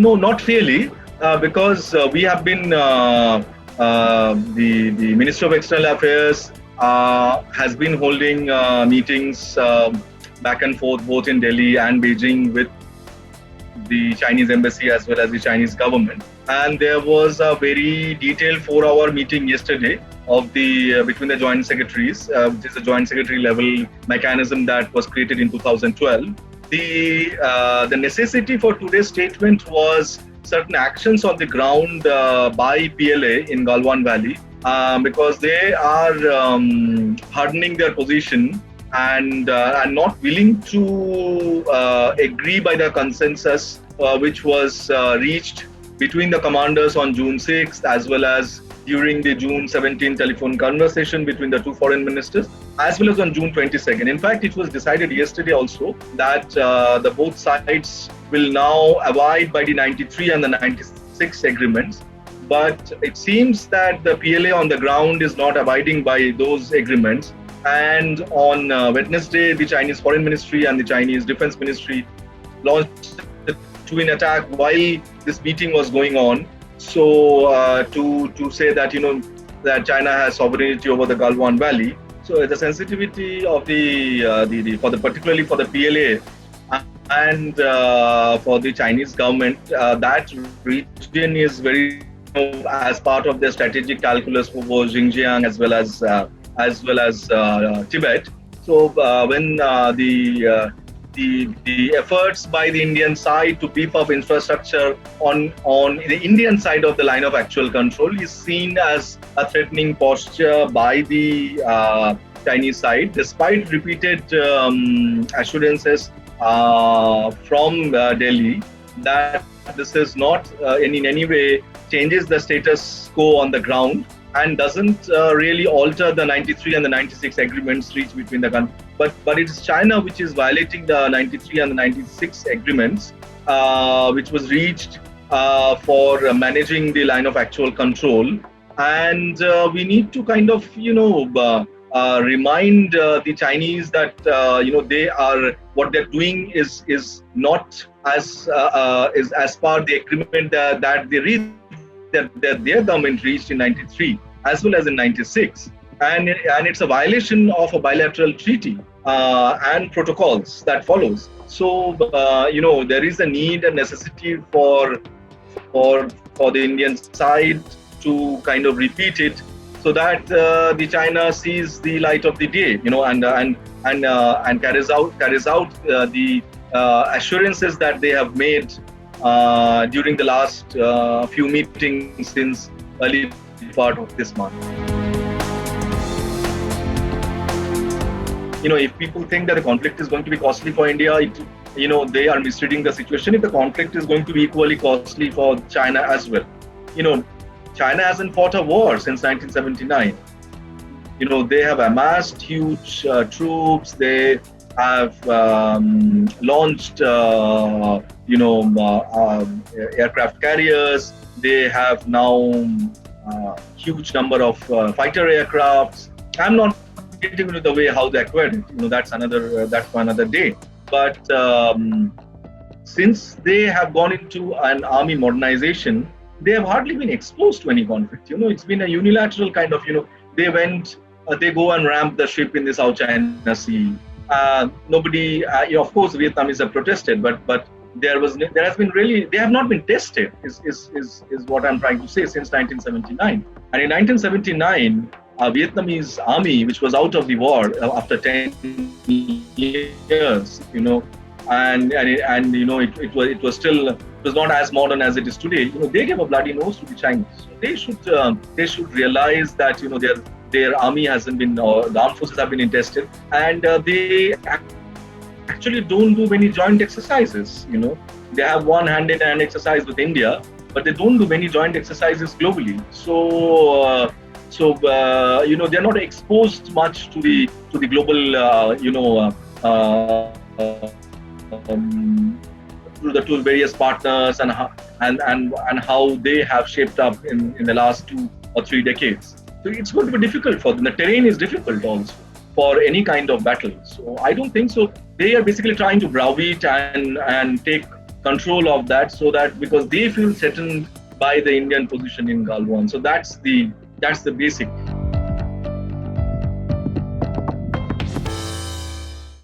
No, not really, because we have been the Minister of External Affairs has been holding meetings back and forth both in Delhi and Beijing with the Chinese embassy as well as the Chinese government. And there was a very detailed 4-hour meeting yesterday of the between the joint secretaries, which is a joint secretary level mechanism that was created in 2012. The necessity for today's statement was certain actions on the ground by PLA in Galwan Valley because they are hardening their position and are not willing to agree by the consensus which was reached between the commanders on June 6th as well as during the June 17th telephone conversation between the two foreign ministers, as well as on June 22nd. In fact, it was decided yesterday also that the both sides will now abide by the 93 and the 96 agreements. But it seems that the PLA on the ground is not abiding by those agreements. And on Wednesday, the Chinese Foreign Ministry and the Chinese Defense Ministry launched a twin attack while this meeting was going on. So to say that that China has sovereignty over the Galwan Valley. So the sensitivity of particularly for the PLA and for the Chinese government, that region is very as part of their strategic calculus for both Xinjiang as well as Tibet. So when the efforts by the Indian side to beef up infrastructure on the Indian side of the line of actual control is seen as a threatening posture by the Chinese side, despite repeated assurances from Delhi that this is not in any way changes the status quo on the ground and doesn't really alter the 93 and the 96 agreements reached between the countries. But it is China which is violating the 93 and the 96 agreements, which was reached for managing the line of actual control. And we need to kind of, remind the Chinese that, they are, what they're doing is not as per the agreement that they reached. That their government reached in 93 as well as in 96, and it's a violation of a bilateral treaty and protocols that follows. So there is a need and necessity for the Indian side to kind of repeat it so that the China sees the light of the day, and carries out the assurances that they have made during the last few meetings since early part of this month. If people think that the conflict is going to be costly for India, they are misreading the situation. If the conflict is going to be equally costly for China as well. China hasn't fought a war since 1979. They have amassed huge troops. They have launched aircraft carriers. They have now huge number of fighter aircrafts. I'm not getting into the way how they acquired it. That's for another day. But since they have gone into an army modernization, they have hardly been exposed to any conflict. It's been a unilateral kind of. They go and ramp the ship in the South China Sea. Nobody, of course, Vietnamese have protested, but they have not been tested. Is what I'm trying to say since 1979. And in 1979, Vietnamese army, which was out of the war after 10 years, it was not as modern as it is today. They gave a bloody nose to the Chinese. So they should realize that their army hasn't been, or the armed forces have been tested, and they actually don't do many joint exercises. They have one hand-in-hand exercise with India, but they don't do many joint exercises globally. So they're not exposed much to the global, to various partners and how they have shaped up in the last 2 or 3 decades. So it's going to be difficult for them. The terrain is difficult also for any kind of battle. So I don't think so. They are basically trying to browbeat and take control of that, so that because they feel threatened by the Indian position in Galwan. So that's the basic.